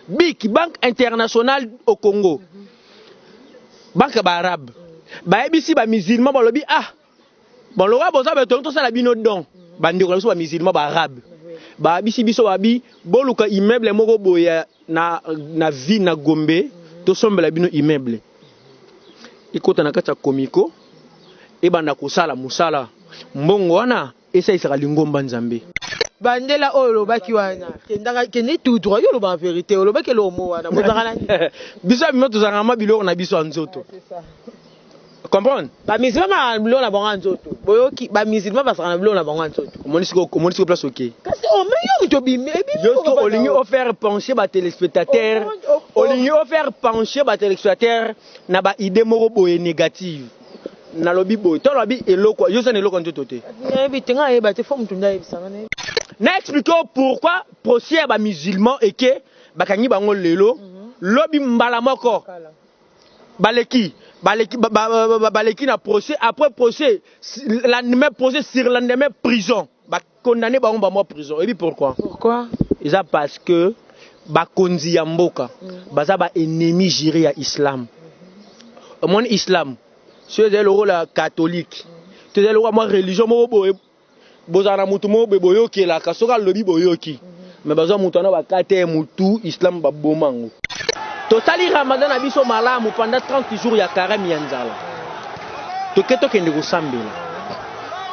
BIC, Banque internationale au Congo. Banque arabe. Ba ebisi ba musulman ba lobi ah. Bon le roi boza ba tonto sala bino don. Ba ndeko na biso ba musulman ba arabe. Ba bisi biso ba bi boluka immeuble moko boya na vie na Gombe to sombela bino immeuble. Ikota na kati ya komiko e banda kosala musala. Mbongo wana esa isaka lingomba nzambe. Bandela oyo baki wana kendanga kende tout droit yo lo ba vérité lo baki lo mo wana mozanga na biso bino tozanga ma biloko na biso nzoto. Comprendre? Ba musulman ba biloko na bango nzoto. Boyoki ba musulman ba saka na biloko na bango nzoto. Monisiko place OK. Kasi o me yo to bi me bi. Yo ko olingi offert pencher ba téléspectateurs. Olingi offert pencher ba téléspectateurs na ba idée moko boye négative. Na lobi boye. To lobi eloko yo sana eloko nzoto te. Ebi tenga e ba te fo mutunda e bisanga na. Na expliquer pourquoi procès ba musulman et que bakangi bango lelo lobi mbala moko baleki na procès après procès lendemain procès sur lendemain prison ba condamné bango ba prison et puis pourquoi ça parce que ba konzi ya mboka baza ba ennemi juré ya islam au monde islam c'est le rôle catholique c'est le rôle moi religion mo bozana mutu mo beboyoki la kasoka lobi boyoki mais bazo mutu na bakate mutu islam babomango totali ramadan na biso malamu pendant 30 jours ya carême ya nzala toketo kende ko sambela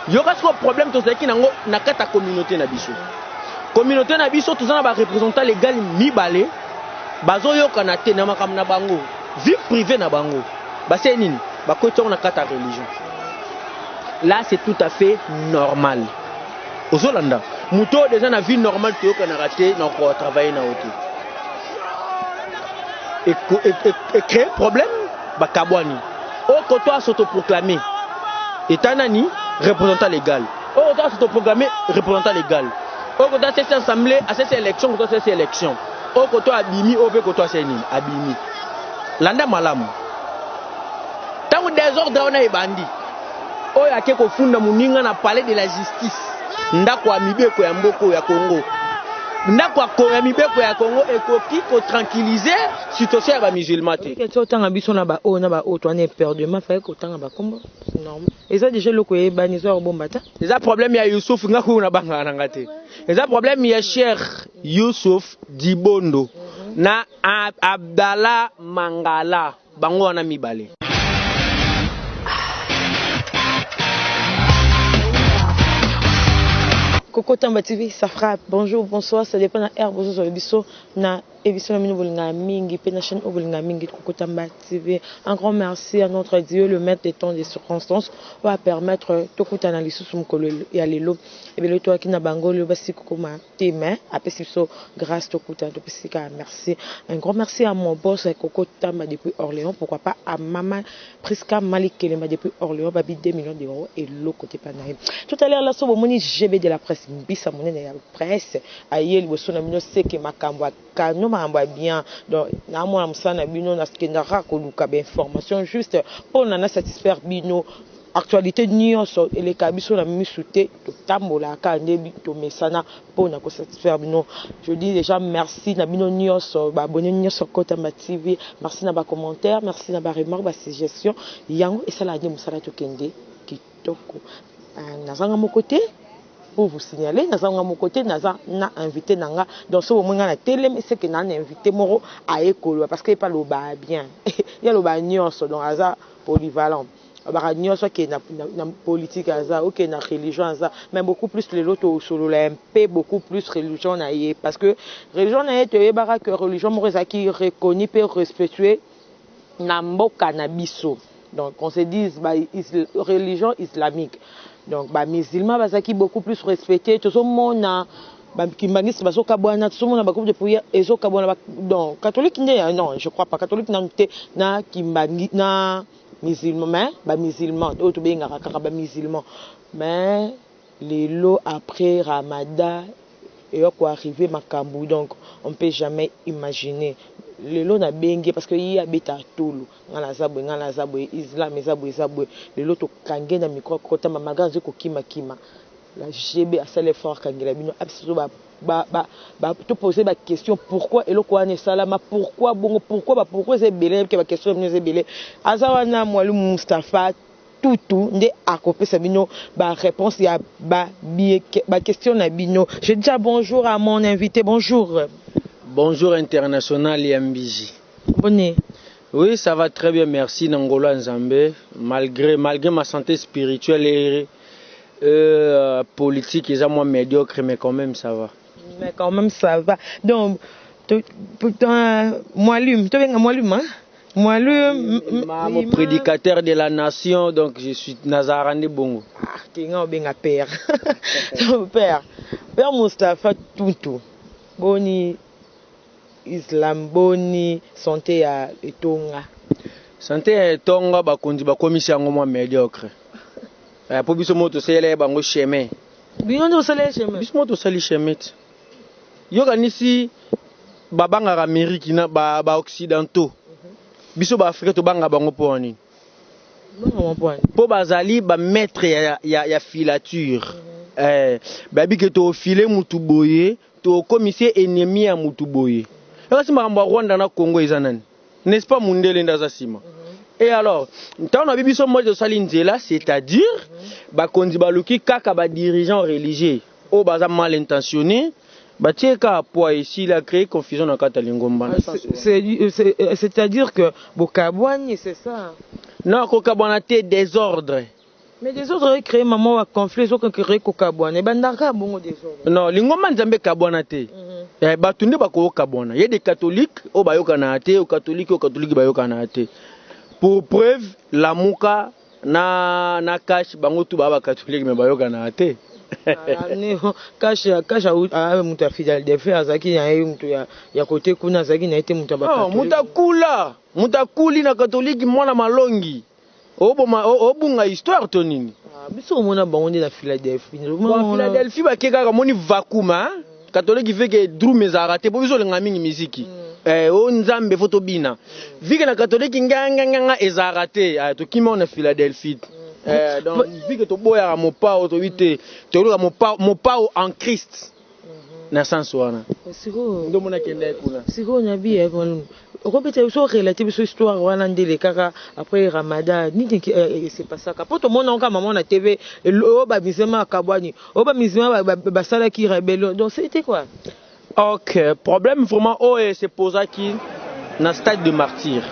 yo kasko problème tozaki nango na kata communauté na biso tozana ba représentants légal mibale bazo yoka na te na makam na bango vie privée na bango base nini bakoto na kata religion là c'est tout à fait normal. Aux Hollanda, muto déjà na vie normale tu yoka na raté na ko travailler na hotel. Et créer problème ba kabwani. O koto a s'autoproclamer étanani représentant légal. O koto a s'autoproclamer représentant légal. O koto a cette assemblée à cette élection koto cette élection. O koto abimi o pe koto a seni abimi. Landa malamu. Tant désordre on a ebandi. O ya ke ko funda muninga na palais de la justice. Ndako amibeko ya mboko ya Congo. Ndako ya mibeko ya Congo ekoki ko tranquilliser situation ya ba musulman te. Que tu tanga biso na ba o to ane perdument fa ko tanga ba kombo. C'est normal. Et ça déjà le ko e banizo bombata. C'est un problème ya Youssouf ngaku na banga na ngate. C'est un problème ya Cheikh Youssouf Dibondo na Abdallah Mangala bango wana mibale. Coco Tamba TV, ça frappe. Bonjour, bonsoir, ça dépend de l'air. Bonjour, sur le biseau. Na émission de Bolinga Mingi, Pénachène au Bolinga Mingi, Coco Tamba TV. Un grand merci à notre Dieu, le maître des temps, des circonstances, va permettre tout coup d'analyser sur mon collègue et à l'élo. Et bien, le toi qui n'a bango, le basi Coco tes mains, après si so, grâce tout coup merci. Un grand merci à mon boss, Coco Tamba depuis Orléans. Pourquoi pas à Maman Priska Malik Kelema depuis Orléans, babi 2 millions d'euros et l'eau côté Panaïm. Tout à l'heure, là, sur mon GB de la presse. Bisa monene ya presse ayeli boso na bino seke makambo kano makambo bien donc na mona musana bino na skendara ko luka ba information juste pour na satisfaire bino actualité nyonso ele kabiso na misute to tambola ka ndebi to mesana pour na ko satisfaire bino. Je dis déjà merci na bino nyonso ba abonné nyonso Kota Tamba TV, merci na ba commentaire, merci na ba remarque ba suggestion yango esala ndi musala to kende kitoko na zanga mo côté. Pour vous signaler, nous avons mon côté, nous avons invité Nanga. Dans ce moment, la télé, mais c'est que nous avons invité Moro à Écolo parce qu'il n'y a pas le bas bien. Il y a le bas nuance, donc ça polyvalent. Il y a nuance qui est dans la politique, qui est dans la religion, mais beaucoup plus les autres sur l'MP, beaucoup plus religion parce que religion que religion qui reconnaît et respectuée Nambo Cannabiso. Donc on se dit religion islamique. Donc bah musulmans bazaki beaucoup plus respecté tout le monde ba kimbangisi basoka bwana tout le monde ba groupe de prière ezoka bwana donc catholique non je crois pas catholique na kimbangi na musulman ba musulman auto benga kaka ba musulman mais les lots après Ramadan et quoi arriver makambu donc on peut jamais imaginer le lot na bengi parce que y a beta tulu ngala zabwe islam zabwe le lot to kange na micro kota mamaga zeko kima la GB a fait l'effort kangela bino absolument te poser la question pourquoi et le quoi ne salama pourquoi c'est belé que la question est belé azawana mwalu Mustafa tout nde akopé sabino ba réponse ya ba question na bino. Je dis bonjour à mon invité. Bonjour international Yambiji. Bonne. Oui, ça va très bien, merci Nangolo Nzambe. Malgré ma santé spirituelle et politique, ils sont moins médiocre, mais quand même ça va. Donc, Moualum, mon prédicateur de la nation, donc je suis Nazarane Bongo. Ah, tu es un père. Père Mustafa Tutu. Boni Islam, boni santé à Etonga. Santé à Etonga, bakondi bakomisi yango moins médiocre. Pour biso moto sele bango chemin. Bino sele chemin. Biso moto sele chemin. Yoka nisi babanga Amérique na ba occidentaux. Biso ba Afrique to banga bango po nini. Po bazali ba maître ya filature. Babi ke to filer mutu boye, to commissaire ennemi ya mutu boye. Yoka si mamba Rwanda na Congo ezanani. N'est-ce pas Mundele ndaza sima. Et alors, tant on a biso mo de salinzela, c'est-à-dire bakondi baluki kaka ba dirigeants religieux o baza mal intentionnés. Batieka poa ici il a créé confusion dans Katalingomba. C'est-à-dire que Bokabouani, c'est ça. Non, Kokabouana té désordre. Mais des autres créé maman a conflit, ils ont créé Kokabouani. Bandaka bongo désordre. Non, Lingomba Nzambe Kabouana té. Batunde bako Kabouana. Il y a des catholiques au bayokana té, au catholique bayokana té. Pour preuve, la mouka na cash bango tu baba catholique mais bayokana té. Kasha muta fidèle de faire azaki na mutu ya côté kuna azaki na été muta ba mutakuli na catholique mwana malongi obunga histoire to nini biso mona bango na Philadelphie Philadelphie ba keka ka moni vakuma catholique fait que drum ezarate bo biso lenga mingi muziki o nzambe foto bina vike na catholique nganga ezarate to kima na Philadelphie. Donc, vu que tu bois à mon pao, tu vite, tu as mon pao en Christ. Na sens ouana. Ndo mona kende kuna. Siko na biye kon. Répétez so relative sur histoire wana ndele kaka après Ramadan. Ni c'est pas ça. Poto mona onka maman na TV o ba misema kabwani. O ba misema ba sala ki rebellion. Donc c'était quoi? OK, problème vraiment c'est posé qui na stade de martyr.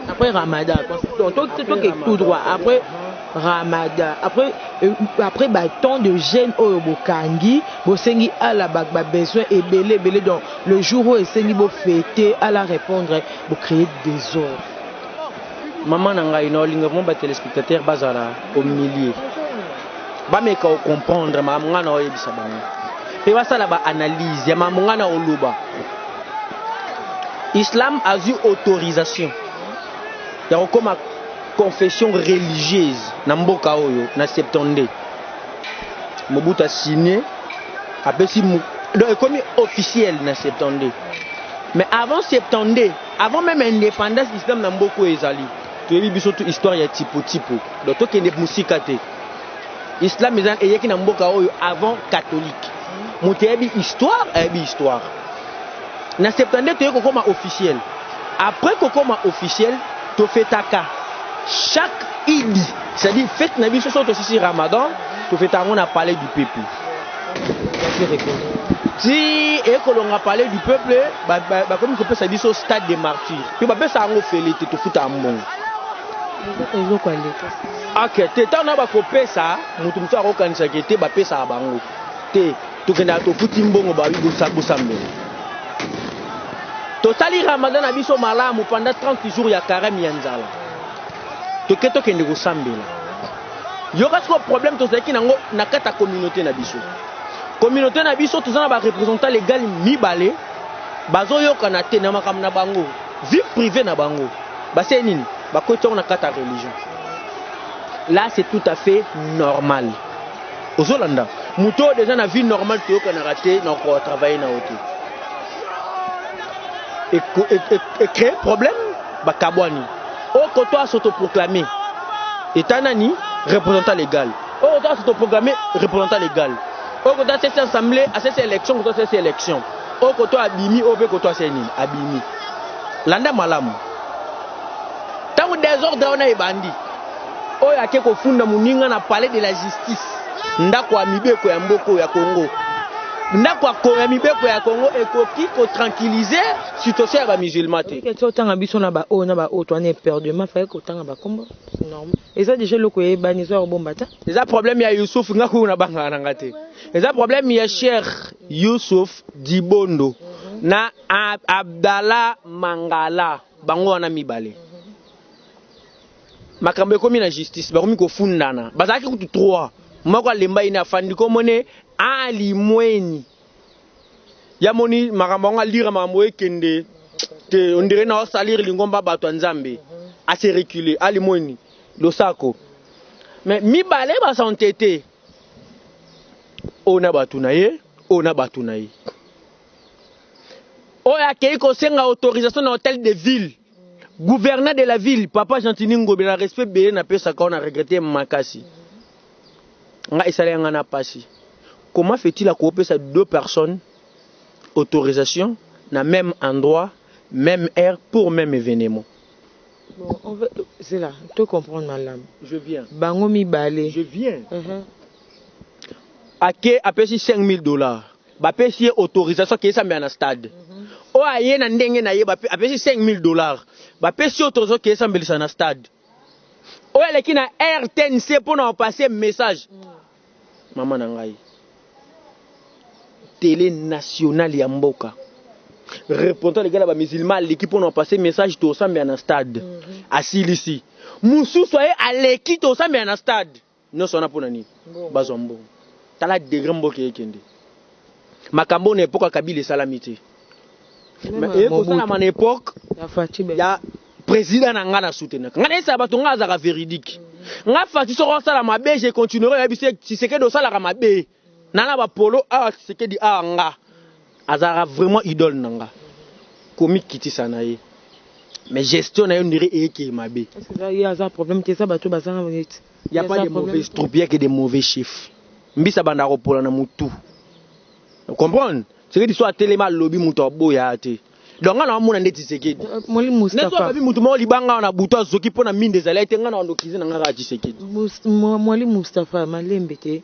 Après Ramadan, donc toi tout droit après Ramadan après tant de jeunes au Bokangi bosengi à la besoin et belé donc le jour où esengi bo fêter à la répondre bo créer des ordres. Maman nanga ino lingamo ba téléspectateurs bazala au milieu ba meka comprendre maman na oyebisa bango et ba sala ba analyse ya maman na oluba. Islam a eu autorisation ya comme confession religieuse na mboka oyo na 70 Mobutu a signé apesi donc comme officiel na 70 mais avant 70 avant même indépendance islam na mboka ezali to yebi biso to histoire ya tipo donc to kende musika te islam ezan eyeki na mboka oyo avant catholique moto yebi histoire na 70 to yeko koma officiel après kokoma officiel to fetaka chaque idi, c'est-à-dire fête na biso soto sisi Ramadan, to fêta on a parlé du peuple. Si ekolonga parler du peuple, comme ko pesa biso stade de martyrs. Puis ba pesa ngo felite to futa mbongo. OK, te tana ba ko pesa, mutu mutu akokanisa kete ba pesa bango. Te to kenda to futi mbongo ba bigo sambe. Totali Ramadan na biso malamu pendant 30 jours ya carême ya nzala. Toketo kende ko sambela. Yoka ko problème to zaki nango na kata communauté na biso. Communauté na biso tozana ba représentant légal mibale bazo yoka na te na makam na bango. Vie privée na bango. Ba c'est nini? Ba ko tonga na kata religion. Là c'est tout à fait normal. Ozolanda, muto déjà na vie normale to yoka na raté na ko travailler na hotel. Et créer problème ba kabwani. Au côté s'autoproclamé état nani représentant légal On doit se programmer représentant légal. On doit cette assemblée, à cette élection, on doit cette élection. On doit abimi, on peut doit sénine, abimi. Landa malamu. Tant que désordre on a ebandi. On y a quelque funda muninga na palais de la justice. Ndako amibeko ya mboko ya Congo. Ndako ya mibeko ya Congo ekoki ko tranquilliser situation ya musulman te. Que tu tanga biso na ba o to na perdu ma fa ko tanga ba kombo. C'est normal. Et ça déjà loko e banizo bomba ta. C'est un problème ya Youssouf ngaku na banga na ngate. C'est un problème ya Cheikh Youssouf Dibondo na Abdallah Mangala bango wana mibale. Makambo ekomi na justice bakomi ko fundana. Bazaki kutu 3. Moko lemba ina fandi ko mone ali mweni ya moni makambo nga lire makambo ekende te on dirait na salir lingomba bato nzambe a se reculer ali mweni losako mais mibale ba santete ona batu na ye oya kei ko senga autorisation na hôtel de ville gouverneur de la ville papa Gentini Ngobe na respect be na pesa ka on a regretté makasi nga isale nga na pasi. Comment fait-il à couper ces 2 personnes autorisation dans même endroit, même heure pour même événement? Bon, c'est là, tu comprends ma lame. Je viens. Bango mi balé. Je viens. Ake apesi $5,000. Ba pesi autorisation qui est ça dans stade. O aye na ndenge na ye ba apesi $5,000. Ba pesi autorisation qui est ça dans stade. O ele ki na RTNC pour nous passer message. Maman nangai. Télé nationale ya mboka. Répondant les gars là musulmans l'équipe on a passé message to sambe na stade. Asili ici. Musu soyez à l'équipe to sambe na stade. Non sona pour nani. Bazombo. Tala de grand mboka yekende. Makambo na époque Kabila salamité. Mais pour ça na époque ya Fatibe. Ya président nanga na soutenir. Ngana esa bato nga za véridique. Nga Fati so sala mabe je continuerai ya bise Tshisekedi do sala mabe. Nana ba polo a Tshisekedi a nga. Azara vraiment idole nanga. Komi kiti sanaye. Mais gestion na yo ndire eke mabe. Est-ce que il y a un problème que ça bato basanga bonite? Il y a pas de mauvais troupes, il y a que des mauvais chiffres. Mbisa banda ropola na mutu. Vous comprenez? C'est que soit tellement lobby mutu boya ate. Donc on a mon ndeti Tshisekedi. Mwali Mustafa. Ne soit pas mutu mo libanga na buto azoki pona mine des alais tenga na ndokize na ngara Tshisekedi. Mwali Mustafa malembete.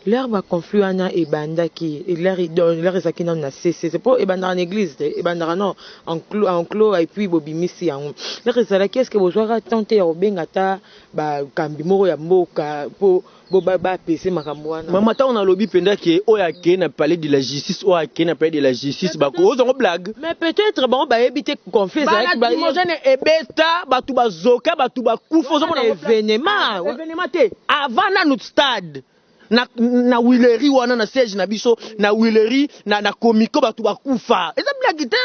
L'air va confluer et banda qui l'air est qui n'a cessé c'est pas et banda en église et banda non en clos et puis bobimisi en l'air est qu'est-ce que vous aurez tenté au bengata ba kambimoro ya mboka po baba pc makamwana maman ta on a lobby penda qui oya ke na parler de la justice oya ke na parler de la justice ba ko on blague mais peut-être bon ba éviter conflit avec ba imogène ebeta ba tu ba zoka ba tu ba kufo zo événement te avant na notre stade na Willery wana na siège na biso na Willery na komiko batu bakufa eza blague te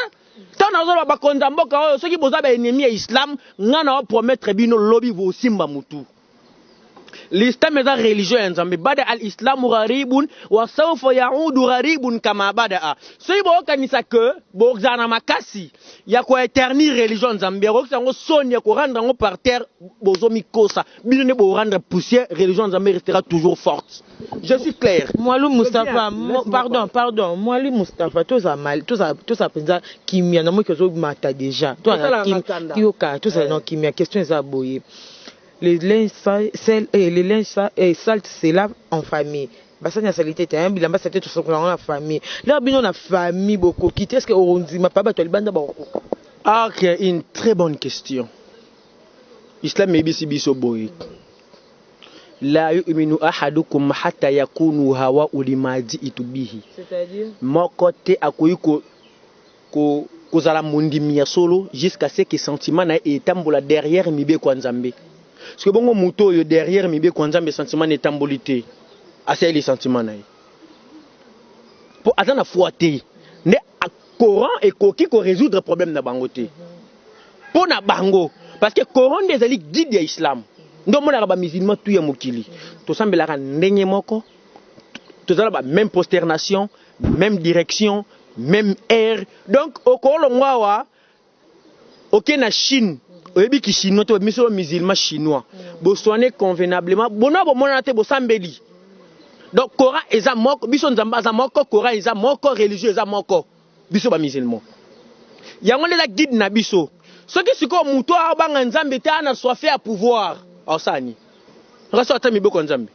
tana zo ba konza mboka oyo soki boza ba ennemi ya islam ngana wa promettre bino lobby vo simba mutu l'islam est religieux nzambe bada al-islam gharibun wa sawfa yaudu gharibun kama bada so ibo kanisa que bozana makasi ya ko éternir religion nzambe ko sango soni ko rendre ngo par terre bozo mikosa bino ne bo rendre poussière religion nzambe restera toujours forte. Je suis clair. Mwali Mustafa pardon Mwali Mustafa tout ça penza kimia na mo kezo mata déjà toi kimia tout ça non kimia question ça boyer. Les linges sales c'est là en famille. Basa nya salité te un bilamba c'était tout ça dans la famille. Là bino na famille beaucoup quitter est-ce que on dit ma papa to libanda ba. Ah, okay, une très bonne question. Islam est biso boy. La yu'minu ahadukum hatta yakunu hawa ulimaji itubihi. C'est-à-dire mokote akoyiko ko kozala mondimi ya solo jusqu'à ce que sentiment na etambola derrière mibe kwa nzambe. Parce que bongo muto yo derrière mibe kwa nzambe sentiment na etambolité. Asa les sentiments na. Pour atana fouaté. Ne a Coran et koki ko résoudre problème na bangote. Pour na bango parce que Coran des ali guide ya islam. Ndo mona ba musulman tout ya mokili. To sambela ndenge moko. To zala ba même prosternation, même direction, même air. Donc au kolongwa ok na Chine oyebi ki chinois to miso musulman chinois bo soigner convenablement bona bo mona te bo sambeli donc Coran eza moko biso nzamba za moko Coran eza moko religieux eza moko biso ba musulman yango les guide na biso soki siko muto abanga nzambe te ana soif à pouvoir osani raso ata miboko nzambe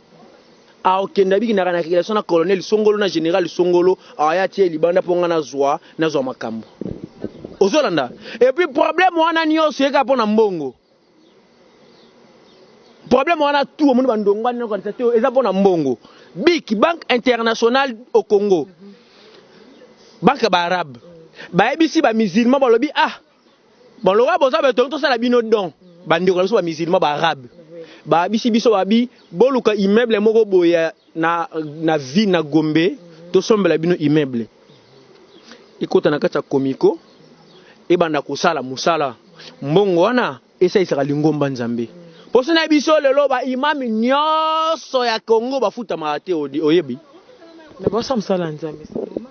a okenda biki na kana relation na colonel Songolo na général Songolo aya tie libanda ponga na zwa makambo ozolanda et puis problème wana nyonso yeka pona mbongo problème wana tout monde bandongo na organisateur eza pona mbongo BIC Banque Internationale au Congo banque ba arabe ba ebisi ba musulman ba lobi bon lo wa boza beton to sala bino don bandi ko so ba musulman ba arabe ba bisi biso ba bi boluka immeuble moko boya na vie na Gombe to sombela bino immeuble ikota na kata komiko e banda kusala musala mbongo wana esa isaka lingomba nzambe poso na biso lelo ba imam nyoso ya Congo bafuta mate oyebi mais bosa musala nzambe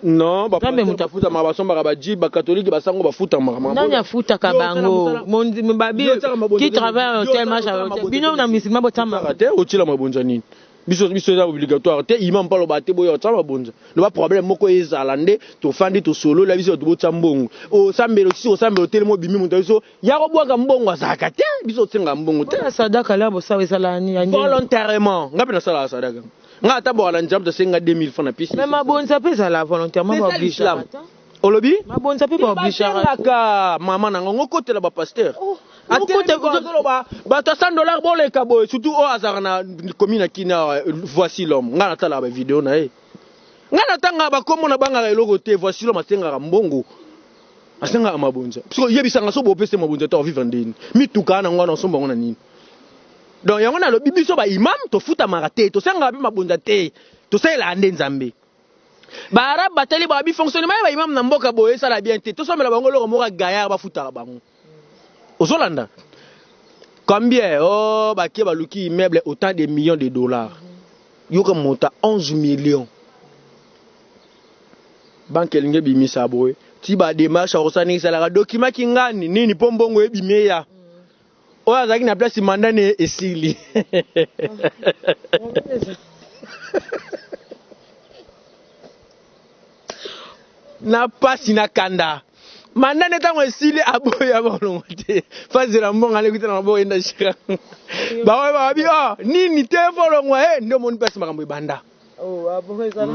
non ba mutafuta ma basomba ba ji ba catholique basango bafuta ma nani afuta ka bango babi qui travaille au hôtel machin bino na musulman botama te otila mabonza nini biso eza obligatoire te imam palo bate boyo tsama bonza le ba problème moko ezala nde to fandi to solo la biso to botsa mbongo o sambelo si o sambelo telemo bimi muto biso ya ko bwaka mbongo azaka te biso tsenga mbongo te sadaka la bo sawe ezala ni volontairement ngapi na sala sadaka nga ta bo ala njamta senga 2000 francs na pisi mais mabonza pesa la volontairement ba obligé olobi mabonza pe ba obligé ka mama na ngo kotela ba pasteur ba $100 boleka boy surtout o azara na commune kina voici l'homme nga na tala ba vidéo na nga na tanga ba komo na banga eloko te voici l'homme asenga mbongo asenga mabonza parce que yebisanga so bo pese mabonza to vivre ndeni mituka na ngwana somba ngona nini donc yango na lobi biso ba imam to futa marate to senga bi mabonza te to sela ande nzambe ba arab batali ba bi fonctionnement ba imam na mboka boye sala bien te to somela bango loko moka gaillard ba futa bango ozolanda combien bakie baluki immeuble autant de millions de dollars yoka monta 11 millions banque elinge bimisa boye ti ba démarche osani sala document kingani nini pombongo ebimeya oyo azaki na place mandane esili na pasi na kanda mandane tango esili aboya bolongo te fazela mbonga lekita na boye enda shika ba bi nini te bolongo ndo moni pasi makambo ebanda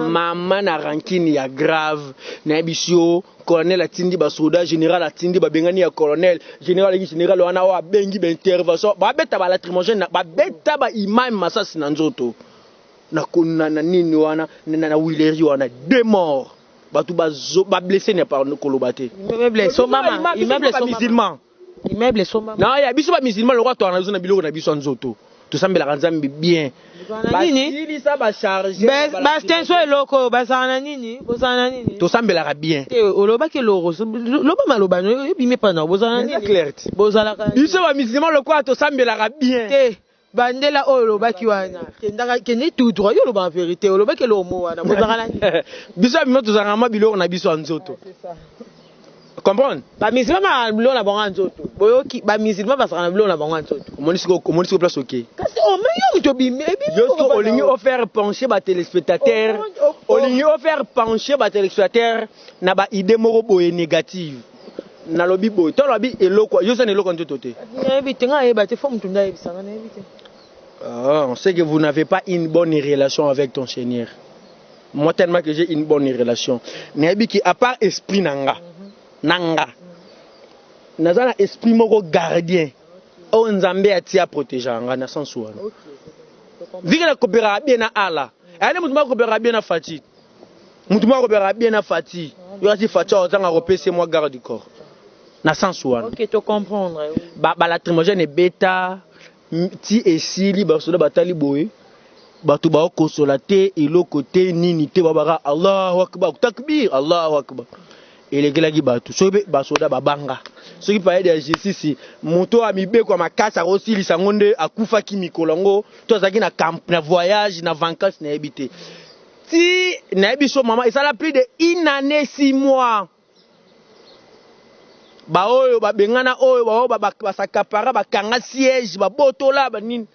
mama na rankini ya grave na bisio colonel atindi ba soldat général atindi ba bengani ya colonel général wana wa bengi ba intervention ba beta ba lacrymogène ba beta ba imam masasi na nzoto na kunana nini wana na wileri wana 2 morts batu ba blessé ne par kolobate immeuble somba non ya biso ba musulman le roi to na biloko na biso nzoto to sambela nzambe bien nini ça ba charger ba stenso eloko basana nini bosana nini to sambela bien te oloba ke loro loba maloba no bime pana bosana nini clair bosala ka biso ba musulman le roi to sambela bien te bandela oyo lobaki wana kende tout droit yo loba en vérité olobaki lomo wana bosana nini biso bino to zanga mabiloko na biso nzoto comprendre ba musulman ba bilo na bango nzoto boyoki ba musulman ba saka na bilo na bango nzoto komonisi ko place OK kasi o meyo to bime yo olingi offert pencher ba téléspectateurs olingi offert pencher ba téléspectateurs na ba idée moko boye négative na lobi boye to lobi eloko yo sana eloko nzoto te ebite nga eba te fo mutunda ebisanga na ebite on sait que vous n'avez pas une bonne relation avec ton Seigneur. Moi tellement que j'ai une bonne relation. Nabi ki à part esprit nanga nazana esprit moko gardien o nzambe atia protéger nga na sens wana vika na kopera bien na ala ale mutu mako kopera bien na fati mutu mako kopera bien na fati yo ati fati o zanga repese moi garde du corps na sens wana OK to comprendre ba lacrymogène beta ti esili ba soda batali boye batu ba kosola te eloko te nini te babaka Allahu akbar takbir Allahu akbar elekelaki batu soki basoda babanga soki paye de justice moto amibe kwa makasa kosilisa ngonde akufaki mikolo ngo to azaki na camp na voyage na vacances na ebité ti na ebiso mama et ça a plus de 1 année 6 mois ba oyo ba bengana oyo ba sakapara ba kanga siège ba botola ba nini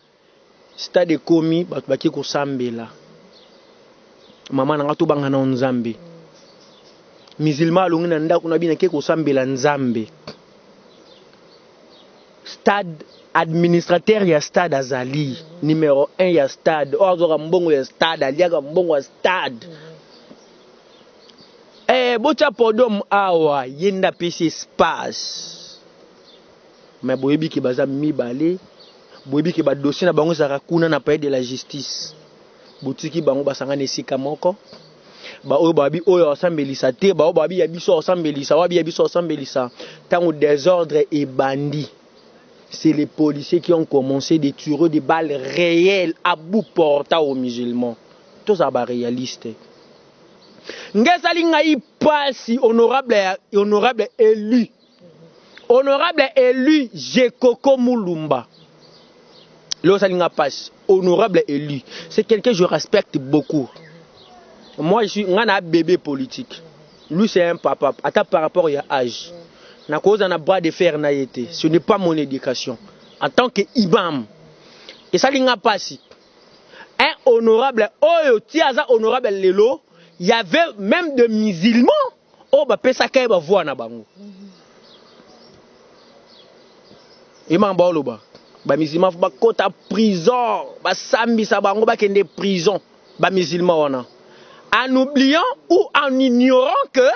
stade komi ba baki ko sambela mama nanga to banga na nzambe musulman alongi na ndako na bina ke ko sambela nzambe stade administrateur ya stade azali numéro 1 ya stade ozoka mbongo ya stade aliaka mbongo ya stade bocha podom awa yenda pesi espace mais boyebi ki baza mibale boyebi ki ba dossier na bango zaka kuna na palais de la justice botiki bango basanga nesika moko ba oyo babi oyo asambelisa te ba oyo babi ya biso asambelisa wabi ya biso asambelisa tango désordre et bandit. C'est les policiers qui ont commencé de tirer des balles réelles à bout portant aux musulmans. Tous ça réaliste. Ngesali ngai pasi honorable élu. Honorable élu Jekoko Mulumba. Lo salinga passe honorable élu. C'est quelqu'un que je respecte beaucoup. Moi je suis un bébé politique. Lui c'est un papa. Attends par rapport à âge. Na cause na bras de fer na été. Ce n'est pas mon éducation. En tant que imam. Et ça linga passi. Un honorable oyo tiaza honorable lelo, il y avait même des musulmans. Oh ba pesa kay ba voix na bango. Imam ba loba. Ba musulman ba kota prison, ba sambi sa bango ba kende prison. Ba musulman wana. En oubliant ou en ignorant que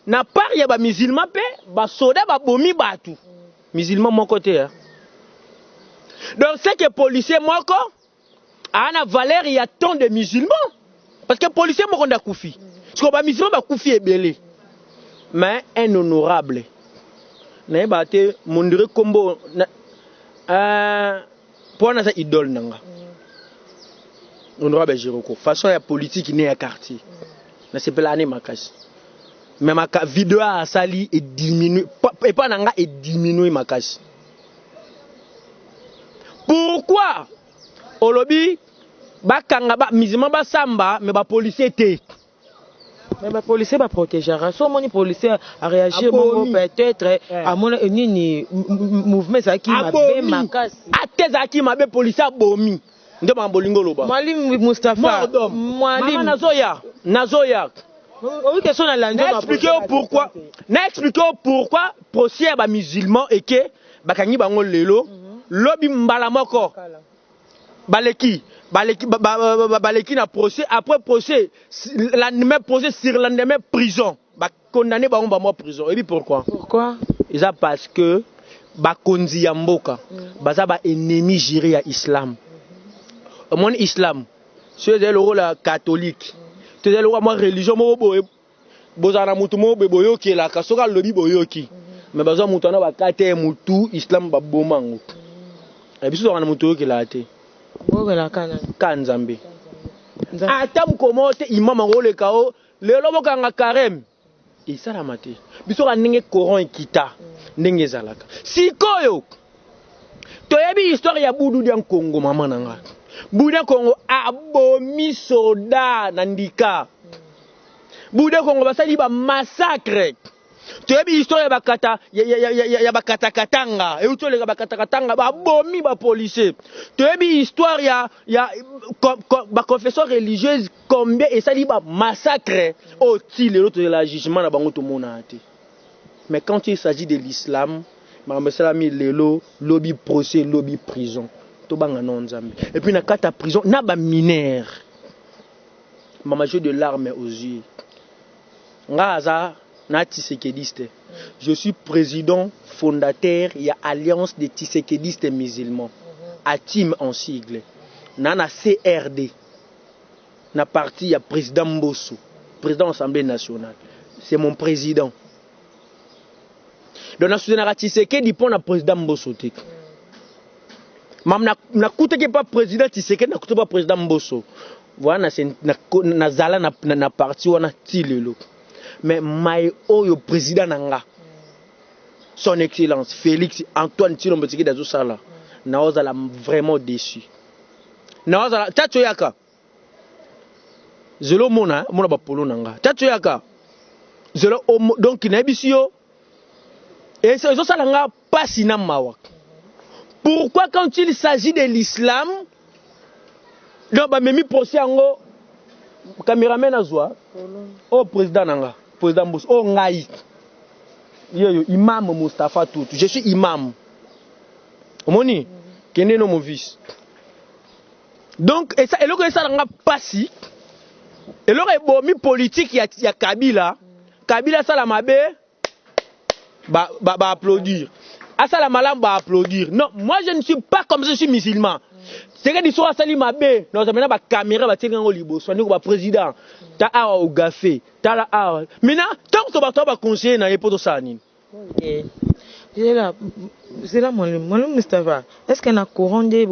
na part ya ba musulman pe ba soda ba bomi batu musulman mon côté hein. Donc c'est que policier moko ana valeur ya tant de musulmans parce que policier moko nda kufi parce que ba musulman ba kufi ebele mais un honorable na ba te mondire kombo pour na sa idole nanga honorable Jiroko façon ya politique né ya quartier na sepela ane makasi. Mais ma vidéo a sali et diminué. Et pas nanga et diminué ma casse. Pourquoi? Au lobby, bakanga ba musulman ba samba, mais ba policier té. Mais ba policier ba protégera. So moni policier a réagi peut-être à mon nini mouvement ça qui m'a bé ma casse. A tes aki m'a bé policier bomi. Nde ba bolingo loba. Mwalim Mustafa. Mwalim Nazoya. N'expliquez pourquoi procès ba musulman et que bakangi bango lelo lobi mbala moko baleki na procès après procès la même procès sur la même prison ba condamné bango ba mo prison et puis pourquoi ils a parce que ba konzi ya mboka baza ba ennemi juré ya islam mon islam c'est le rôle catholique. Tu es le roi, moi, religion, moi, bozana mutu mo boyoki la kasoka lobi boyoki. Mais bazo mutu na bakate mutu islam babomango. Et biso na mutu yoki la te. Boga la kana. Kanzambe. Atam komote imam ngole kao lelo bokanga karem. Isala mate. Biso ka ndenge coran ekita ndenge zalaka. Sikoyo. Toyebi histoire ya Budu dia Congo mama nanga. Bouddha Congo abomi soda nandika. Bouddha Congo basali ba massacre. Tu as vu l'histoire ya bakata katanga. Et où tu les bakata katanga ba abomi ba policier. Tu as vu l'histoire ya ba confession religieuse combien et ça dit ba massacre au til l'autre de la jugement na bango to monate. Mais quand il s'agit de l'islam, ma salami lelo lobby procès lobby prison. Et puis, na kata prison, na ba mineur. Mama jeu de larmes aux yeux. Ngaza, na tisekediste. Je suis président fondateur, il y a Alliance des tisekedistes musulmans. ATIM en sigle. Na CRD. Na parti, il y a président Mbosso, président de l'Assemblée nationale. C'est mon président. Donc, na soutenu Tisekedi pour na président Mbosso. Mam na kuteke pas président Tshisekedi na kuteke pas président Mbosso. Voilà na zala na parti wana tilelo. Mais mai oyo président nanga. Son excellence Félix Antoine Tshilombo Tshisekedi dazo sala. Na ozala vraiment déçu. Na ozala tato yaka. Zelo mona ba polo nanga. Tato yaka. Zelo donc na bisio Et c'est ça langa pas sinam mawa. Pourquoi quand il s'agit de l'islam, donc bah memi procès ango caméraman azwa au président nanga, président Bous, au ngai. Yo imam Mustafa tout. Je suis imam. Omoni kene no mon fils. Donc et ça et le ça langa pasi. Et le bomi politique ya Kabila. Kabila ça la mabe ba applaudir. Asa la malam ba applaudir. Non, moi je ne suis pas comme ça, je suis musulman. C'est que l'histoire sali mabe. Non, ça maintenant ba caméra ba tirer en libo, soigner ba président. Ta awa au gafé, ta la awa. Maintenant, tant que ba ba conseiller na yepo to sani. OK. C'est là mon Mustafa. Est-ce qu'il y a un courant de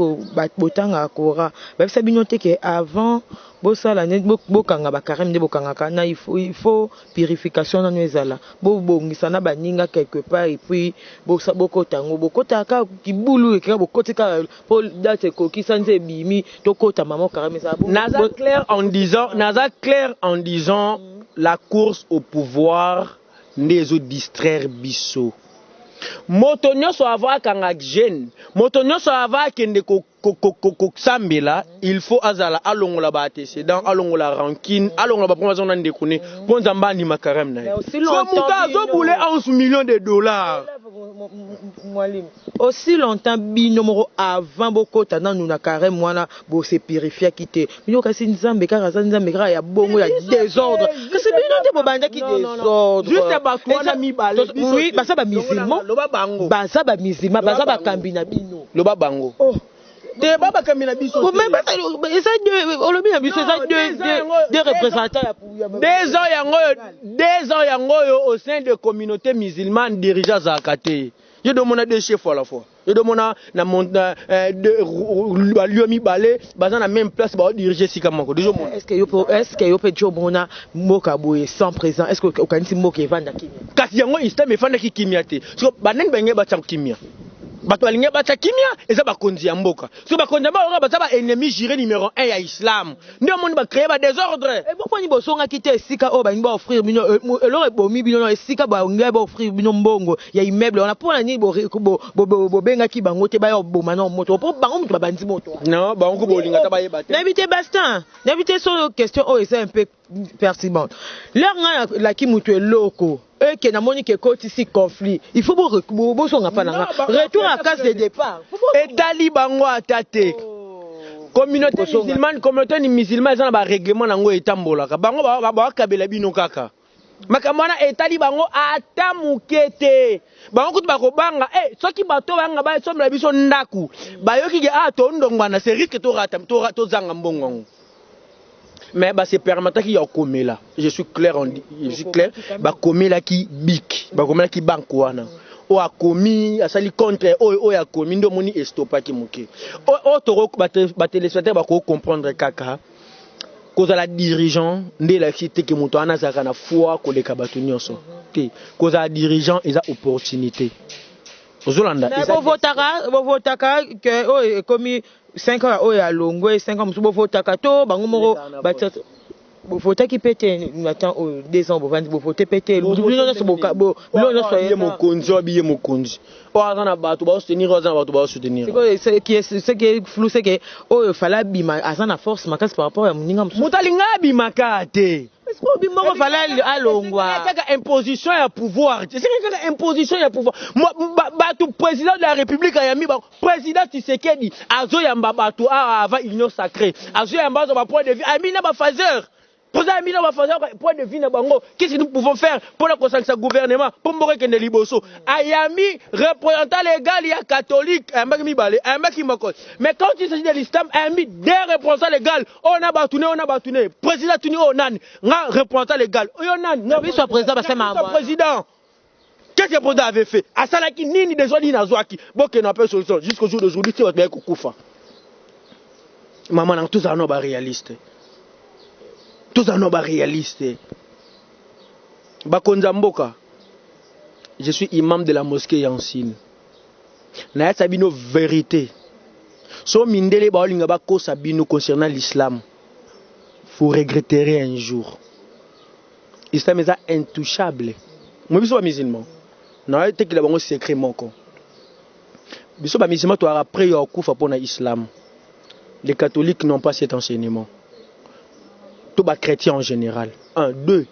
botanga akora? Ba ça binoté que avant bosa la net bokanga ba carême de bokanga kana il faut purification dans ezala. Bo bongisana baninga quelque part et puis bosa bokotango bokotaka kibulu et bokotika pour date koki sanze bimi tokota maman carême ça. Naza clair en disant la course au pouvoir les autres distraire biso. Motonyo so avoir kanga jeune, motonyo so avoir kende ko sambela, il faut azala alongola ba antécédent, alongola rancune, alongola ba promotion nan dekone, pour nzamba ni makarem na. So muta zo boule 11 millions de dollars. Aussi longtemps binomoro avant bokota nan na carême wana bo se purifier kité. Bino kasi nzambe kara nzambe kara ya bongo ya désordre. Que c'est bino te bobanda ki désordre. Juste ba kwa mi balé. Oui, ba ça ba musulman. Baza ba musulman, baza ba kambina bino. Loba bango. Oh. Te baba kambina biso. Même pas ça olobi na biso ça deux représentants ya. 2 ans yango au sein de communauté musulmane dirigeants zakate. Je demande des chefs à la fois. Je demande na de Lyomi balé, baza na même place ba diriger sikamako. Est-ce que yo peut jobona moka boye sans présent? Est-ce que okanisi moka evanda kimia? Kasi yango istem efanda ki kimia te. So banen benge ba tsa kimia. Bato alinge ba tsa kimia eza ba konzi ya mboka. So ba konzi ba ba ba ennemi juré numéro 1 ya Islam. Ndio monde ba créer ba désordre. Et pourquoi ni bosonga kité sika o ba ni ba offrir bino elore bomi bino sika ba ngai ba offrir bino mbongo ya immeuble on a pour ni bo benga ki bango te ba yo boma na moto pour bango mutu ba bandi moto. Non, ba onko bolinga ta ba yeba te. N'inviter Bastin, n'inviter sur question oh c'est un peu pertinente. Leur la ki mutu loko et que na moni que côté ici conflit. Il faut bo songa pa na retour à case de départ. Et talibango atate. Communauté musulmane ils ont ba règlement nango etambolaka. Bango ba kabela bino kaka. Makamana etali bango ata mukete. Bango kutu bakobanga soki bato banga ba somla biso ndaku. Bayoki ke to ndongwana c'est risque to rata to zanga mbongo. Mais bah c'est permettant qu'il y a komela. Je suis clair ba komela ki bik, ba komela ki bankwana. O a commis asali contre o ya commis ndo moni estopa ki muke. O to ba téléspectateur ba ko comprendre kaka. Cause la dirigeant de la cité qui monte en azaka na foi ko le kabatu nyonso. Te cause la dirigeant eza opportunité. Ozolanda eza bo votaka que commis 5 ans o ya longwe 5 ans bo votaka to bango moko batata bo votaki pété attend 2 ans bo vandi bo voter pété bo soyez mon konzi obiye mon konzi o azana bato ba soutenir ce qui est flou c'est que o fala bima azana force makasi par rapport à muninga mutalinga bima kate. Est-ce que bima ko fala alongwa kaka imposition ya pouvoir c'est kaka imposition ya pouvoir bato président de la république ayami ba président Tshisekedi azo yamba bato avant union sacrée azo yamba ba point de vue amina ba phaseur. Point de vue, qu'est-ce que nous pouvons faire pour la construction du gouvernement pour mourir que les liboso ayami représentant légal il y a catholique mais quand il s'agit de l'islam ayami des représentants légal on a batouné président tuni onan nga représentant légal onan oui soit président président qu'est-ce que le président avait fait à salaki nini des gens n'azwaki bon que n'a pas solution jusqu'au jour d'aujourd'hui c'est votre kukufa maman dans tout ça non ba réaliste. Tous en ont réalistes. Bakonza Mboka, je suis imam de la mosquée Yansine. Naya sabino vérité. So mindele baolinga bako sabino concernant l'islam. Vous regretterez un jour. L'islam est intouchable. Moi je suis musulman. na te kila bango secret moko biso ba musulman to après yo kufa pour na islam. Les catholiques n'ont pas cet enseignement. Tous les chrétiens en général. 1, 2.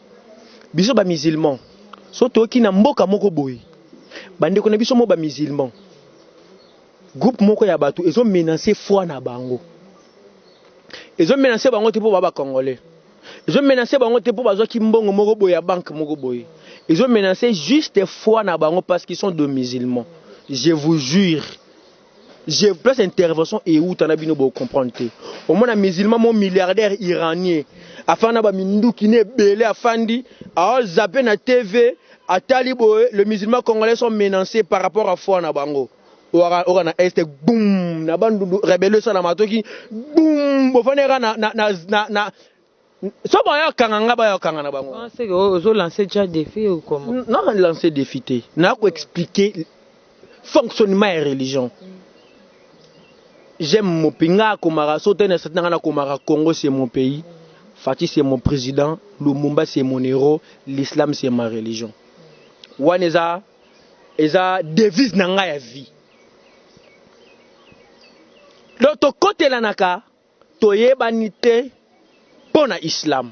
Biso ba musulman. Soto ki na mboka moko boy. Bande ko na biso mo ba musulman. Groupe moko ya bato ils ont menacé foi na bango. Ils ont menacé bango te pour ba congolais. Ils ont menacé bango te pour bazo ki mbongo moko boy ya banque moko boy. Ils ont menacé juste foi na bango parce qu'ils sont de musulmans. Je vous jure. J'ai plus d'intervention et où t'en as bien beau comprendre. Au moins un musulman mon milliardaire iranien. Afin na ba mindu qui ne belé afandi a zappé na TV à Talibo le musulman congolais sont menacés par rapport à foi na bango. Ora na est boum na bandu rebelle ça na matoki boum bo fanera na so ba ya kanganga ba ya kangana bango. C'est que vous lancez déjà défi ou comment? Non, on lancer défi té. Na ko expliquer fonctionnement et religion. J'aime mon pays, Congo c'est mon pays, Fatih c'est mon président, Lumumba c'est mon héros, l'islam c'est ma religion. Waneza, eza devise nanga ya vie. L'autre côté la naka, toyebanite pona islam.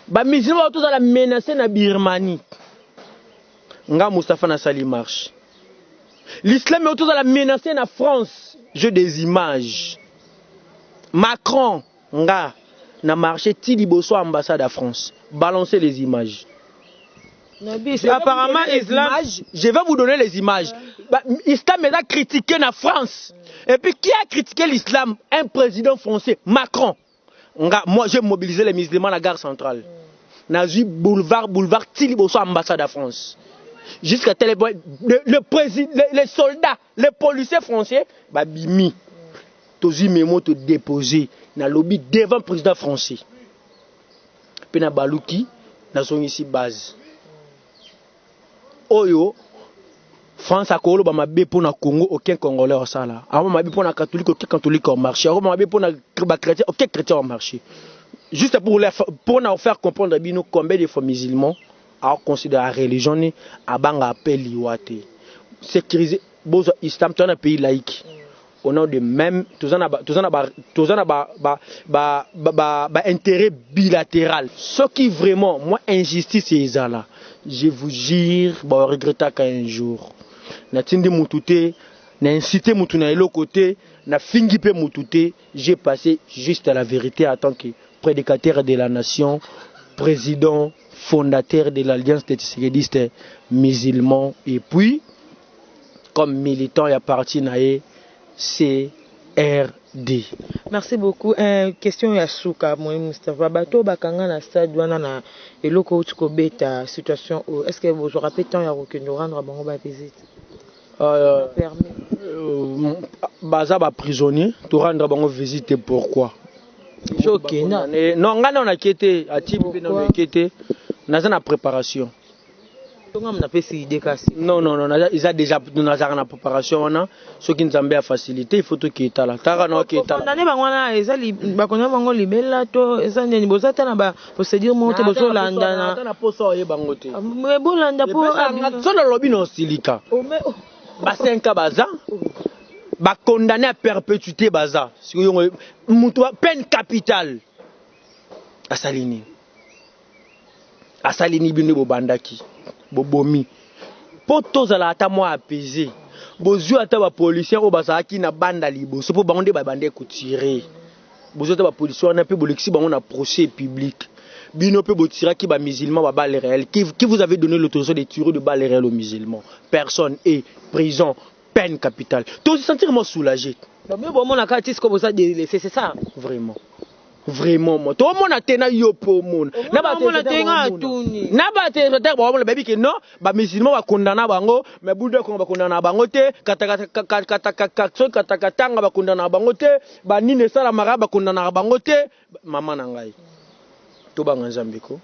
Ba musulman tous à la menacer na Birmanie. Nga Mustafa na sali marche. L'islam est autour de la menacer en France. J'ai des images. Macron, nga, n'a marché Tiliboso ambassade à France. Balancez les images. Apparemment, Islam. Je vais vous donner les images. L'islam est critiqué en France. Et puis, qui a critiqué l'islam? Un président français, Macron. Nga, moi, j'ai mobilisé les musulmans à la gare centrale. Nazi boulevard Tiliboso ambassade à France. Jusqu'à tel point, le président, les soldats, les policiers français, bah bimi, tozi mémo te déposer na lobby devant le président français. Puis na baluki, na son ici base. Oyo, France a kolo ba mabe pour na Congo, aucun Congolais au sala. Avant mabe pour na catholique, aucun catholique au marché. Avant mabe pour na chrétien, aucun chrétien au marché. Juste pour nous faire comprendre bino combien de fois musulmans à considérer la religion à banga appel liwate sécuriser bozo islam dans un pays laïque on a de même tous en intérêt bilatéral ce qui vraiment moi injustice c'est ça là je vous jure bah regretter qu'un jour na tindi mutute na incité mutu na elo côté na fingi pe mutute j'ai passé juste à la vérité en tant que prédicateur de la nation président fondateur de l'Alliance des Tshisekidistes musulmans et puis comme militant il appartient à CRD. Merci beaucoup. Question ya suka moi Mustafa bato bakanga na stade wana na eloko utiko beta situation est-ce que vous aurez temps ya rokendo rendre bango ba visite baza ba prisonnier to rendre bango visite pourquoi choqué non ngana on a quitté a type on a quitté naza na préparation non ils a déjà naza na préparation wana ce qui nous a facilité il faut tout quitter là tara no quitter condamné bangwana ezali bakona bango libela to ezani ni bozata na ba procédure monte bozo landa na poso ye bango te mais bolanda po solo lobi no silika ba 5 baza ba condamné à perpétuité baza mutu peine capitale asalini bino bobandaki bobomi po tozala ata moi apaisé bozwi ata ba policier o bazaki na banda liboso po bango nde babande ko tirer bozwi ata ba policier na pe bolexi bango na procès public bino pe botiraki ba musulmans ba balles réelles qui vous avez donné l'autorisation de tirer de balles réelles aux musulmans personne et prison peine capitale tu te sentir moi soulagé mais bon mon akati ce que vous avez laissé c'est ça vraiment moi tout le monde a tenu yo pour monde na ba te ba baby que non ba musulmans ba condamna bango mais bude ko ba condamna bango te kata ba condamna bango te ba nine sala mara ba condamna bango te mama na ngai to banga nzambe ko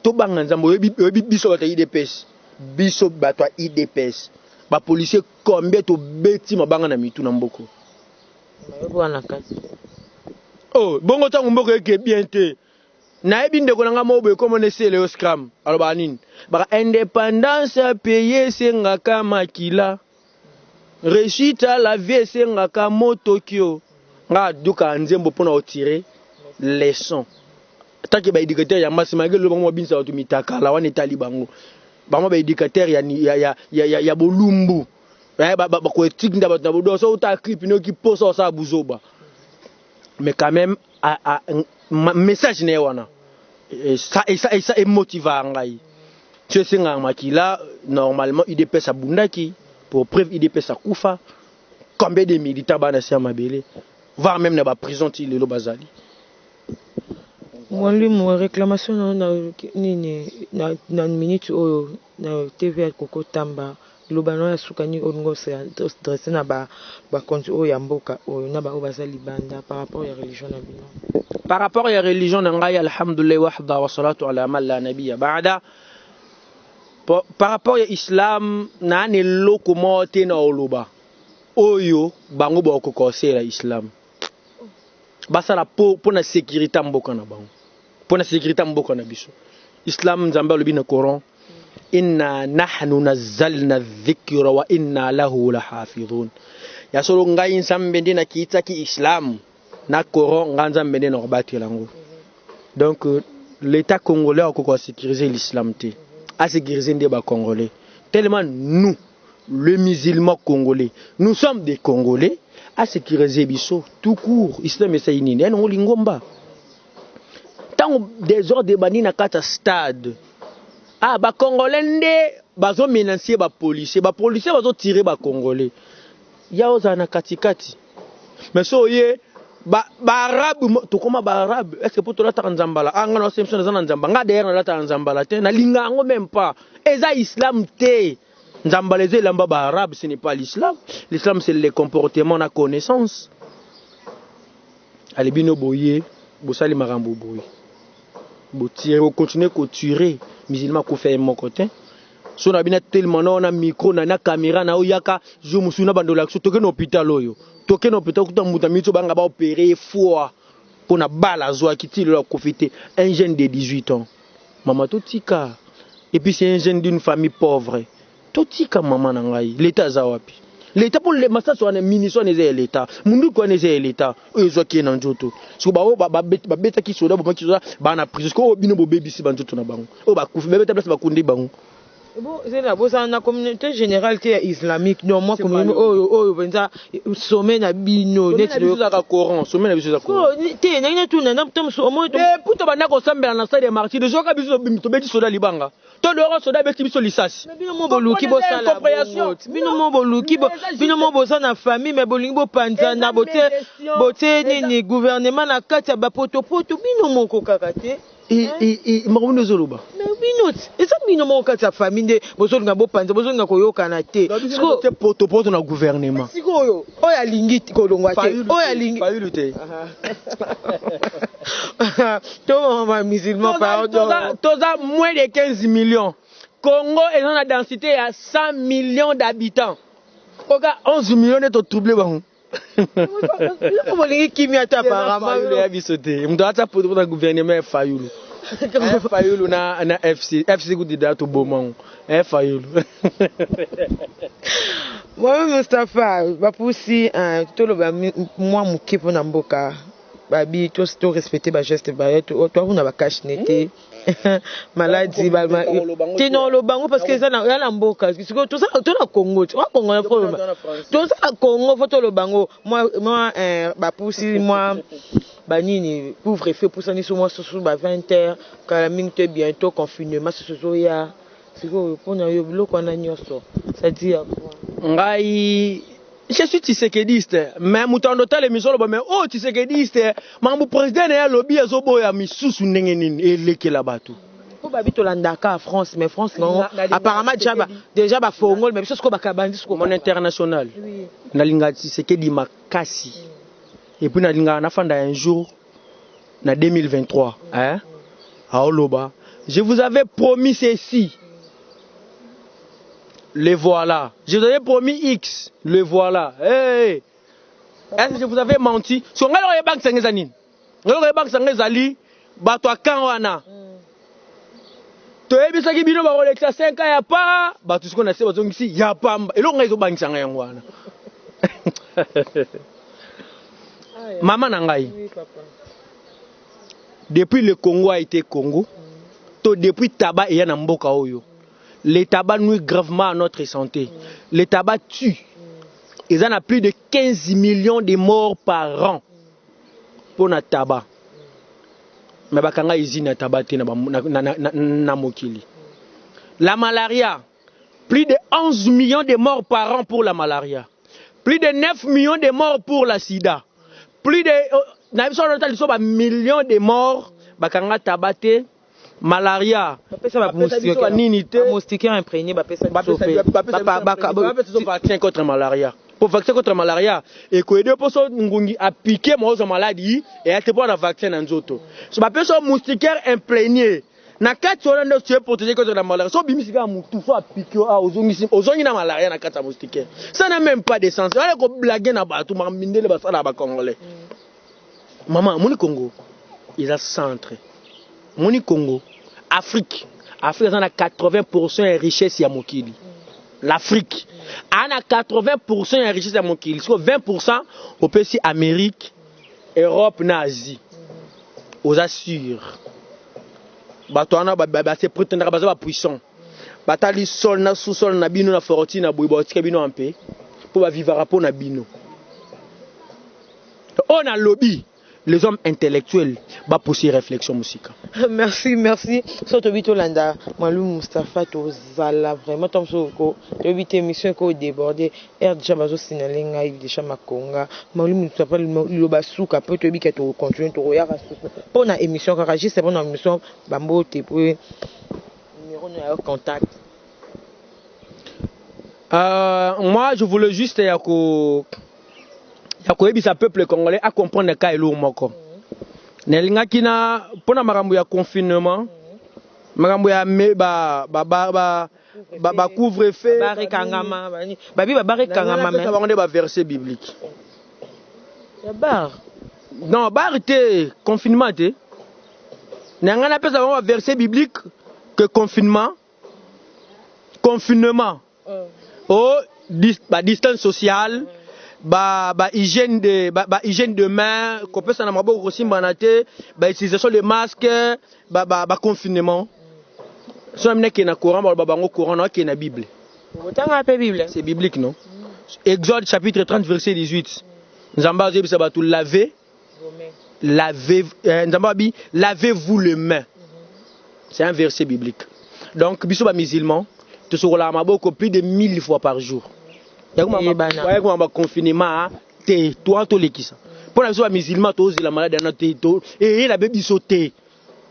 to banga nzambe oyebi biso ba IDPS biso ba to IDPS ba policier combien to beti mabanga na mitu na mboko wana kati oh bongo tango mboko eke bien te na ebi ndeko nanga mobo comme on essaie le scrum aloba nini ba indépendance payer sengaka makila réussite à la vie sengaka motokyo nga duka nzembo pona otirer leçon tant que ba éducateur ya masima ngelo bango binsa watu mitakala wana etali bango bango ba éducateur ya bolumbu ba ko éthique ndaba na bodo so uta clip no ki posa sa buzoba mais quand même message ne wana et ça est motivant ngai tu sais nga makila normalement IDP sa bundaki pour preuve IDP sa kufa combien de militants bana sia mabele voire même na ba prison ti lelo bazali mwalimu réclamation na minute oyo na TV Koko Tamba lobano ya sukani ongo se adressé na ba konti oyo ya mboka oyo na ba bazali banda par rapport ya religion na bino par rapport ya religion na ngai alhamdulillah wahda wa salatu ala man la nabiyya ba'da par rapport ya islam na ne loko mote na oloba oyo bango ba ko kosela islam basala po na sécurité mboka na bango po na sécurité mboka na biso islam nzambe lobi na Coran inna nahnu nazzalna dhikra wa inna lahu lahafizun ya solo ngai nsambe ndina kiita ki islam na Coran nganza mbende na batela ngo donc l'état congolais a ko sécuriser l'islam té a sécuriser ndé ba congolais tellement nous les musulmans congolais nous sommes des congolais à sécuriser biso tout court islam esa inini en lingomba tant des ordres bani na kata stade ah ba congolais ndé bazo menacer ba policier bazo tirer ba congolais ya ozana katikati mais so ye ba arabe to koma ba arabe est-ce que pour to la tanzambala anga no simpson za nzamba nga derrière na la tanzambala te na linga ngo même pas eza islam te nzambala eza lamba ba arabe ce n'est pas l'islam l'islam c'est le comportement na connaissance alibino boye bosali marambo boye bo tirer o continuer ko tuer musulman ko faire mon côté so na bina tellement na micro na caméra na oyaka jo musuna bandola so toke no hôpital oyo toke no hôpital kuta muta mito banga ba opérer fois pour na bala zo akitilo la profiter un jeune de 18 ans maman totika et puis c'est un jeune d'une famille pauvre totika maman na ngai l'état za wapi l'état pour les massa so na ministre ne l'état mundu ko ne l'état oyo zo ki na njoto so ba beta ki soda ba ki soda ba na prison ko bino bo baby si ba njoto na bango o ba kufi beta place ba kundi bango. Bon, c'est là, dans la communauté générale islamique, non, moi, comme oh, sommet na bino, net le Coran, sommet na biso za Coran. T'es n'a tout n'a pas au moins. Pour te bana ko sambela na salle de martyrs, de joka biso to beti soda libanga. To le roi soda beti biso lisasi. Bino mo boluki bo sala. Bino mo boluki bo, bino mo bo na famille, mais bolingi bo panza na boté ni gouvernement na kati ba poto bino mo ko kakate. Et marundo zoloba. Mais binot, et ça bino mo kati ya famille de bozo nga bo panza, bozo nga ko yokana te. Siko te poto na gouvernement. Siko yo, oya lingi ko longwa te. Oya lingi. Pas eu te. Tout ma musulman pardon. Toza moins de 15 millions. Congo est dans la densité à 100 millions d'habitants. Oga 11 millions est troublé ba. Comment les qui m'y attaquent apparemment il a bisoté on doit pour le gouvernement Fayulu Fayulu na FC goudida to bomon Fayulu moi Mustafa ba poussi to lo ba moi mukipo na mboka babi to respecter ba geste ba to on a ba cache nete maladie ba tino lo bango parce que ça na mboka siko to ça to na Congo tu Congo na problème to ça Congo photo lo bango moi ba poussi moi banini couvre-feu pour ça ni sur moi sur ba 20h quand la minute bientôt confinement ce ya siko pona yo biloko na nyoso ça dit ngai je suis tisekediste mais mutando tale misolo ba mais oh tisekediste mambo président ya lobby azobo ya misusu ndenge nini elekela bato ko babito landaka France mais France non apparemment déjà ba fongol mais biso ko bakabandi ko mon international na linga tisekedi makasi et puis na linga na fanda un jour na 2023 hein aoloba je vous avais promis ceci. Le voilà. Je vous avais promis X. Le voilà. Hey. Est-ce que je vous avais menti? Si on a le banque sangezani. Le banque sangezali bato akan wana toyebisaki bino bakolekisa 5 ans ya pa bato siko na se bazongisi ya pamba eloko ngai ezobangisanga yango wana mama na ngai depuis le Congo a été Congo to depuis tabac et na mboka oyo le tabac nuit gravement à notre santé le tabac tue ils en a plus de 15 millions de morts par an pour na tabac mais bakanga usine na tabac te na mokili la malaria plus de 11 millions de morts par an pour la malaria plus de 9 millions de morts pour la sida plus de millions de morts bakanga tabac te malaria moustiquaire imprégné vaccin contre malaria pour vaccin contre malaria et que deux personnes ngungi a piqué moi maladie et a te pour un vaccin en zoto so ba personne moustiquaire imprégné na kati on a tué protéger contre la malaria so bimisi ga mutu so a piqué ozongi na malaria na kati moustiquaire ça n'a même pas de sens on a ko blaguer na batu mambindele ba sala ba congolais maman moni Congo il a centre moni Congo Afrique a 80% de richesse ya mokili l'Afrique a 80% de richesse ya mokili 20% au pays Amérique Europe na Asie aux assure bato wana ba se prétendre ba puissant batali sol na sous-sol na bino na fortune na boibo tika bino en paix pour ba vivre rapport na bino on a lobby les hommes intellectuels va pousser réflexion musique. Merci. Surtout Bito Landa, Malou Mustafa Tozala vraiment tom soko. Tobité émission ko débordé. déjà bazo sinalenga déjà makonga. Malou Mustafa lo basuka peut tobi que to continuer to ya pour na émission ka juste pour na émission bambo te pour numéro de contact. Moi je voulais juste yakoyebisa peuple congolais à comprendre ka elo moko nelinga kina pona makambo ya confinement makambo ya ba couvre feu barikangama babi barikangama mais ça va ba verset biblique ya bar non bar te confinement te nanga na pesa ba verset biblique que confinement oh distance sociale hygiène de main qu'on peut s'en avoir aussi manaté utilisation de masques confinement so amene qui na courant bango courant na qui na bible c'est biblique non Exode chapitre 30 verset 18 nzamba zebisa batu lavez-vous les mains c'est un verset biblique donc biso ba musulman to sokola maboko plus de 1000 fois par jour. Il y a un confinement, toi, tu les qui pour la musulman, tu la malade et la baby sauté.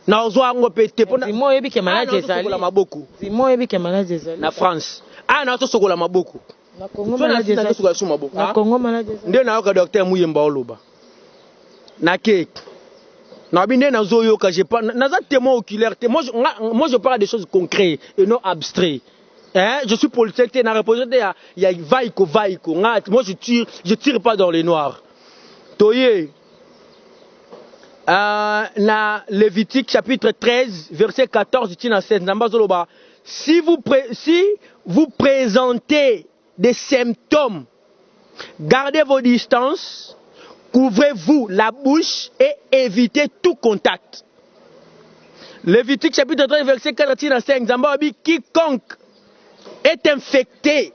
Na zo ngo pété pour moi ebi ke malade ezali. Si moi ebi ke malade ezali. Na France. Ah na to sokola maboko. Na Congo malade ezali. Na Congo malade ezali. Nde na ka docteur Muyemba oloba. Na ke. Na binde na zo yo ka j'ai pas na za témoin oculaire. Moi je parle des choses concrètes et non abstraites. Je suis politicien, il y a vaïko. Moi je tire pas dans les noirs. Toye, na Lévitique chapitre 13, verset 14, si vous présentez des symptômes, gardez vos distances, couvrez-vous la bouche et évitez tout contact. Lévitique chapitre 13, verset 14, quiconque est infecté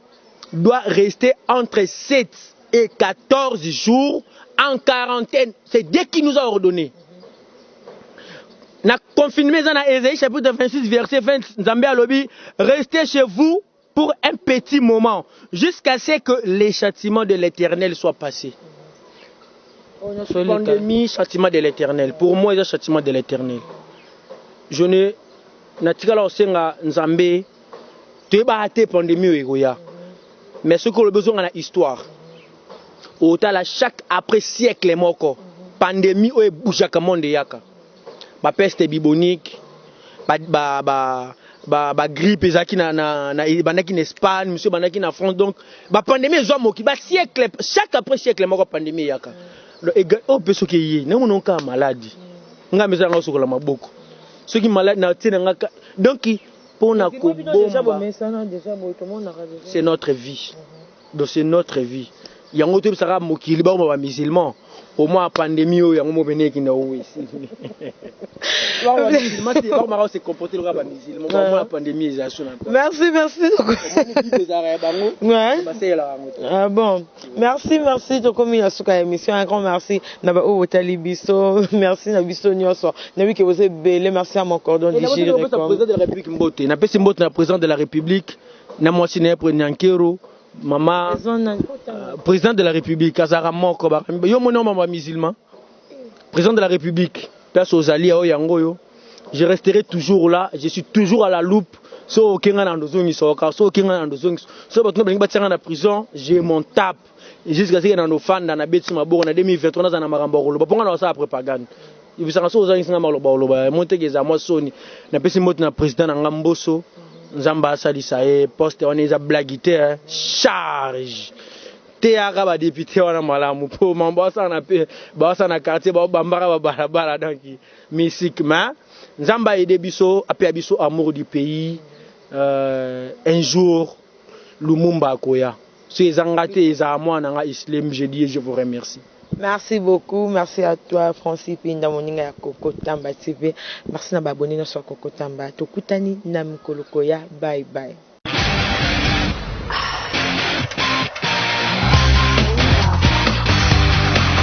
doit rester entre 7 et 14 jours en quarantaine. C'est Dieu qui nous a ordonné. Na confinement dans Ésaïe chapitre 26 verset 20 Nzambe alobi restez chez vous pour un petit moment jusqu'à ce que les châtiments de l'Éternel soient passés. Pandémie, châtiment de l'Éternel. Pour moi, c'est le châtiment de l'Éternel. Je ne natikala osenga Nzambe tu es battu pandémie mais ce qu'on a besoin de l'histoire autant la chaque après siècle moko pandémie ou bouge comme monde yaka ba peste bubonique ba grippe ezaki na banaki en Espagne monsieur banaki na France donc ba pandémie zo moki ba siècle chaque après siècle moko pandémie yaka le au beso ki yi na mononka maladie nga mesa nga sokola maboko soki malade na tina nga donc pour na ko bomba c'est notre vie donc c'est notre vie yango to saka mokili ba ba musulman au moins pandémie o yango mo beneki na o ici ba musulman se comporter le ba musulman ba pandémie exagération. Merci ah bon merci to comme il suka émission un grand merci na ba o talibiso merci na biso nyoso na wi ke vous belé merci à mon cordon d'Ichiri le président de la République Mbote na pesi Mbote na président de la République na mwasi na pour Nyankero maman président de la République Azara moko ba yo mon nom musulman président de la République place aux alliés o yango yo je resterai toujours là je suis toujours à la loupe so okenga na ndozongi so okenga na ndozongi so bato na balingi batsanga na prison j'ai mon tape jusqu'à ce que na ofanda na beti maboko na 2023 na makambo koloba ponga na sa propagande ibisanga so ozangi singa maloba montekeza moi soni na pesi Mbote na président na ngamboso nzamba asalisa ye poste wana eza blaguité charge te aka ba député wana malamu po mambo asana pe ba asana quartier ba bambara ba balabala donc mystiquement nzamba aide biso apia biso amour du pays un jour Lumumba akoya so ezanga te eza mwana nga islam je dis je vous remercie. Merci beaucoup, merci à toi Francis Pinda moninga ya Kokotamba TV. Merci na baboni na so Kokotamba. Tokutani na mkoloko ya bye bye.